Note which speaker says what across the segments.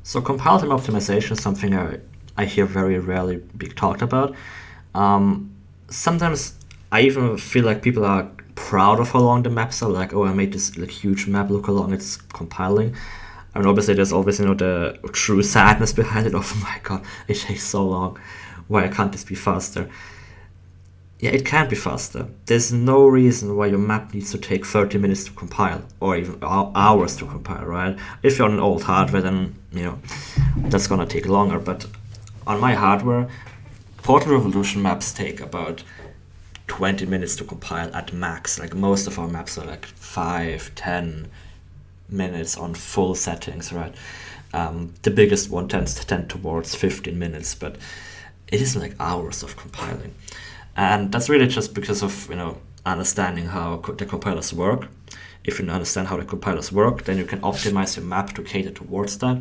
Speaker 1: So compile time optimization is something I hear very rarely be talked about. Sometimes I even feel like people are proud of how long the maps are. Like, oh, I made this like huge map. Look how long it's compiling. I mean, obviously, there's always the true sadness behind it. Oh my god, it takes so long. Why can't this be faster? Yeah, it can be faster. There's no reason why your map needs to take 30 minutes to compile, or even hours to compile, right? If you're on an old hardware, then, that's gonna take longer. But on my hardware, Portal Revolution maps take about 20 minutes to compile at max. Like, most of our maps are like 5, 10 minutes on full settings, right? The biggest one tends to tend towards 15 minutes, but it isn't like hours of compiling. And that's really just because of, understanding how the compilers work. If you understand how the compilers work, then you can optimize your map to cater towards that,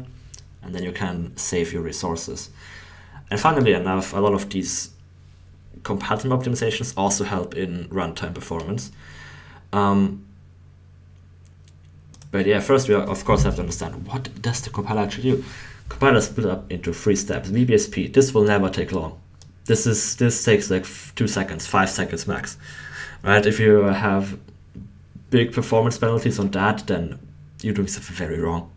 Speaker 1: and then you can save your resources. And funnily enough, a lot of these compile time optimizations also help in runtime performance. But yeah, first we of course have to understand, what does the compiler actually do? Compiler is split up into 3 steps. VBSP, this will never take long. This takes like 2 seconds, 5 seconds max, right? If you have big performance penalties on that, then you're doing something very wrong.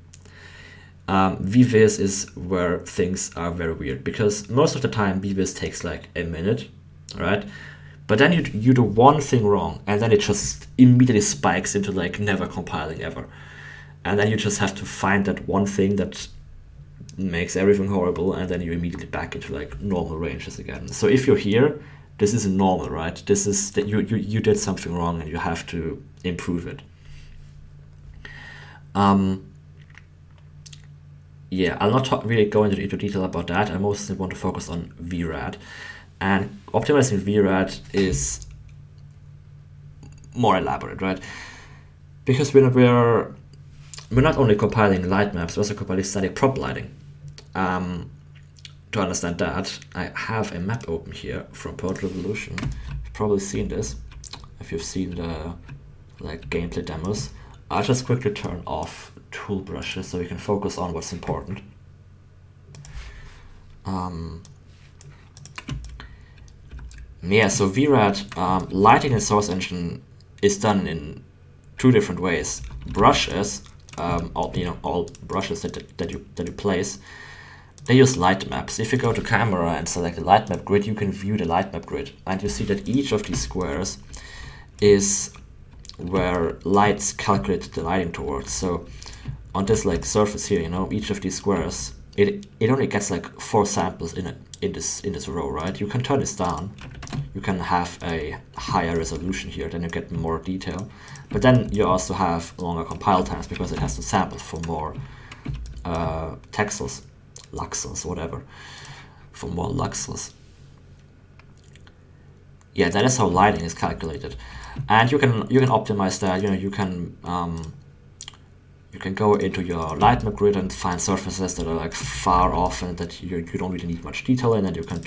Speaker 1: VVIS is where things are very weird, because most of the time VVIS takes like a minute, right? But then you do one thing wrong, and then it just immediately spikes into like never compiling ever. And then you just have to find that one thing that makes everything horrible, and then you're immediately back into like normal ranges again. So if you're here, this isn't normal, right? This is that you did something wrong and you have to improve it. Yeah, I'll not really go into detail about that. I mostly want to focus on VRAD. And optimizing VRAD is more elaborate, right? Because we're not only compiling light maps, we're also compiling static prop lighting. To understand that, I have a map open here from Portal Revolution. You've probably seen this if you've seen the gameplay demos. I'll just quickly turn off tool brushes so we can focus on what's important. Yeah, so VRAD lighting in Source Engine is done in 2 different ways. Brushes, all brushes that you place, they use light maps. If you go to camera and select the light map grid, you can view the light map grid, and you see that each of these squares is where lights calculate the lighting towards. So on this surface here, each of these squares, it only gets 4 samples in this row, right? You can turn this down. You can have a higher resolution here, then you get more detail. But then you also have longer compile times because it has to sample for more texels, luxels, whatever, for more luxels. Yeah, that is how lighting is calculated, and you can optimize that. You can go into your light map grid and find surfaces that are far off and that you don't really need much detail in, and you can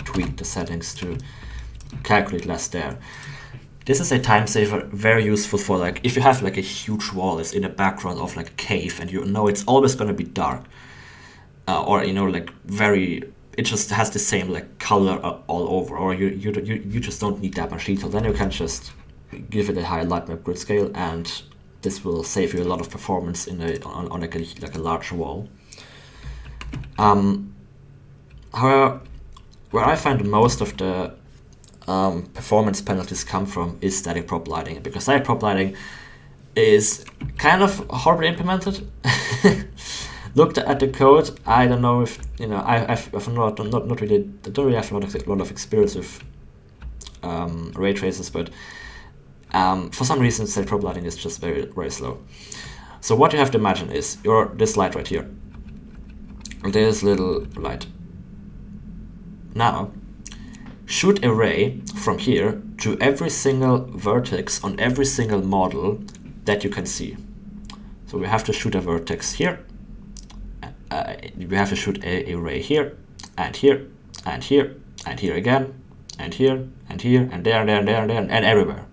Speaker 1: tweak the settings to calculate less there. This is a time saver, very useful for if you have a huge wall is in the background of a cave, and it's always going to be dark, or very, it just has the same color all over, or you just don't need that much detail. Then you can just give it a high light map grid scale, and this will save you a lot of performance on a large wall. However, where I find most of the performance penalties come from is static prop lighting, because static prop lighting is kind of horribly implemented. Looked at the code, I don't know if I've not really, I don't really have a lot of experience with ray tracers, but for some reason static prop lighting is just very, very slow. So what you have to imagine is this light right here, this little light. Now shoot a ray from here to every single vertex on every single model that you can see. So we have to shoot a vertex here. We have to shoot a ray here, and here, and here, and here again, and here, and here, and there, and there, and there, and there, and everywhere.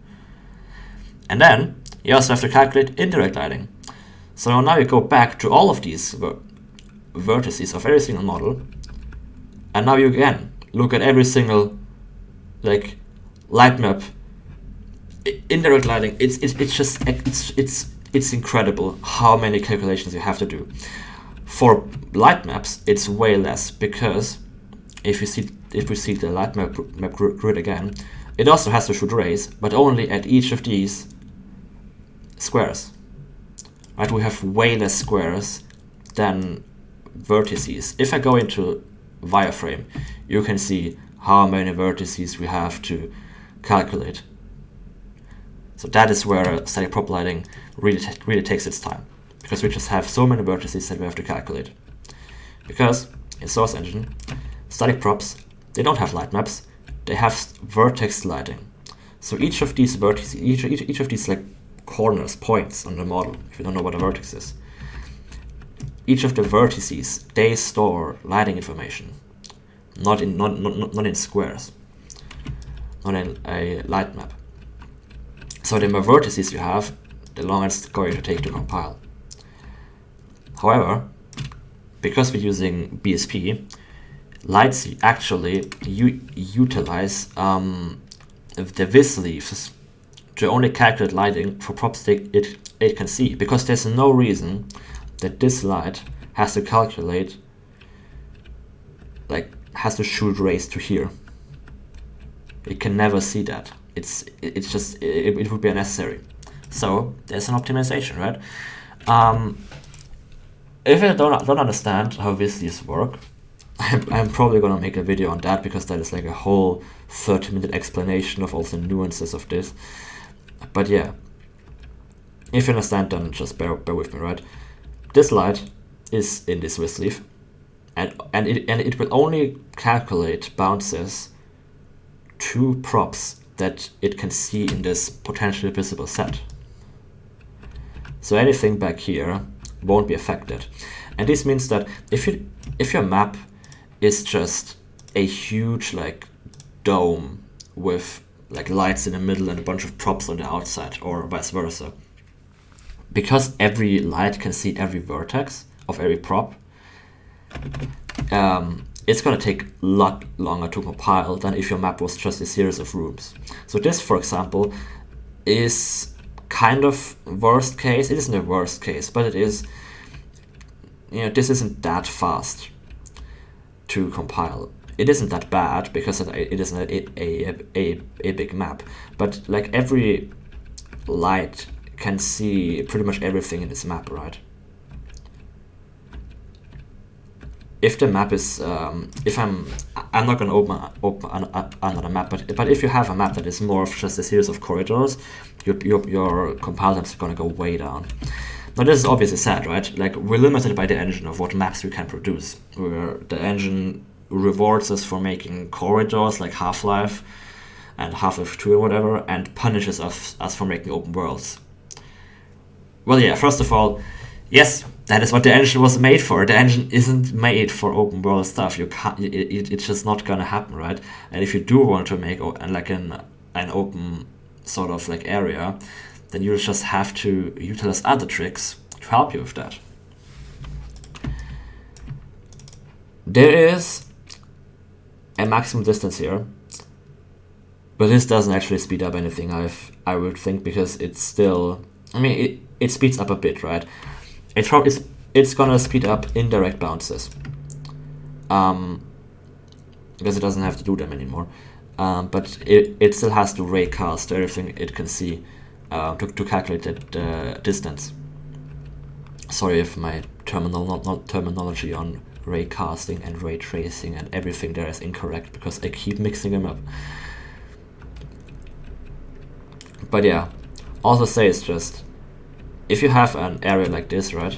Speaker 1: And then you also have to calculate indirect lighting. So now you go back to all of these vertices of every single model, and now you again look at every single like light map, indirect lighting. It's incredible how many calculations you have to do. For light maps, it's way less, because if we see the light map grid again, it also has to shoot rays, but only at each of these squares. Right, we have way less squares than vertices. If I go into wireframe, you can see how many vertices we have to calculate. So that is where static prop lighting really takes its time, because we just have so many vertices that we have to calculate. Because in Source Engine, static props, they don't have light maps, they have vertex lighting. So each of these vertices, each of these like corners, points on the model, if you don't know what a vertex is, each of the vertices, they store lighting information, not in squares, not in a light map. So the more vertices you have, the longer it's going to take to compile. However, because we're using BSP, lights actually utilize the vis leaves to only calculate lighting for props it can see, because there's no reason that this light has to calculate, like has to shoot rays to here. It can never see that. It would be unnecessary. So there's an optimization, right? If you don't understand how vis leaves work, I'm probably gonna make a video on that, because that is like a whole 30-minute explanation of all the nuances of this. But yeah, if you understand, then just bear with me, right? This light is in this vis leaf, and it will only calculate bounces to props that it can see in this potentially visible set. So anything back here won't be affected, and this means that if your map is just a huge like dome with like lights in the middle and a bunch of props on the outside, or vice versa, because every light can see every vertex of every prop, it's going to take a lot longer to compile than if your map was just a series of rooms. So this, for example, is kind of worst case. It isn't a worst case, but it is, this isn't that fast to compile. It isn't that bad, because it isn't a big map, but like every light can see pretty much everything in this map, right? If the map is, I'm not going to open another map, but if you have a map that is more of just a series of corridors, your compile times are going to go way down. Now this is obviously sad, right? Like, we're limited by the engine of what maps we can produce, where the engine rewards us for making corridors like Half-Life and Half-Life 2 or whatever, and punishes us for making open worlds. Well, yeah, first of all, yes, that is what the engine was made for. The engine isn't made for open world stuff. You can't. It's just not gonna happen, right? And if you do want to make like an open sort of like area, then you'll just have to utilize other tricks to help you with that. There is a maximum distance here, but this doesn't actually speed up anything, I would think, because it's still, I mean, it speeds up a bit, right? It's gonna speed up indirect bounces, because it doesn't have to do them anymore, but it still has to raycast everything it can see to calculate the distance. Sorry if my terminology on ray casting and ray tracing and everything there is incorrect, because I keep mixing them up. But yeah, also say it's just, if you have an area like this, right,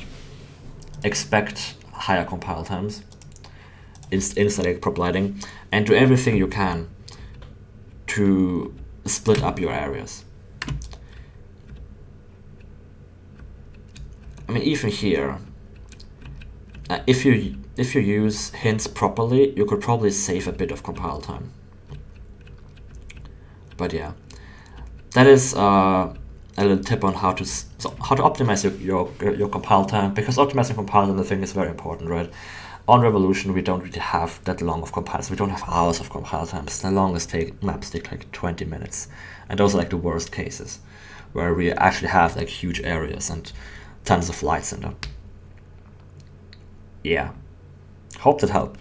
Speaker 1: expect higher compile times in static prop lighting, and do everything you can to split up your areas. I mean, even here, if you use hints properly, you could probably save a bit of compile time. But yeah, that is a a little tip on how to how to optimize your compile time, because optimizing compile time, I think, is very important, right? On Revolution, we don't really have that long of compile. We don't have hours of compile times. The longest maps take like 20 minutes, and those are like the worst cases, where we actually have like huge areas and tons of lights in them. Yeah, hope that helped.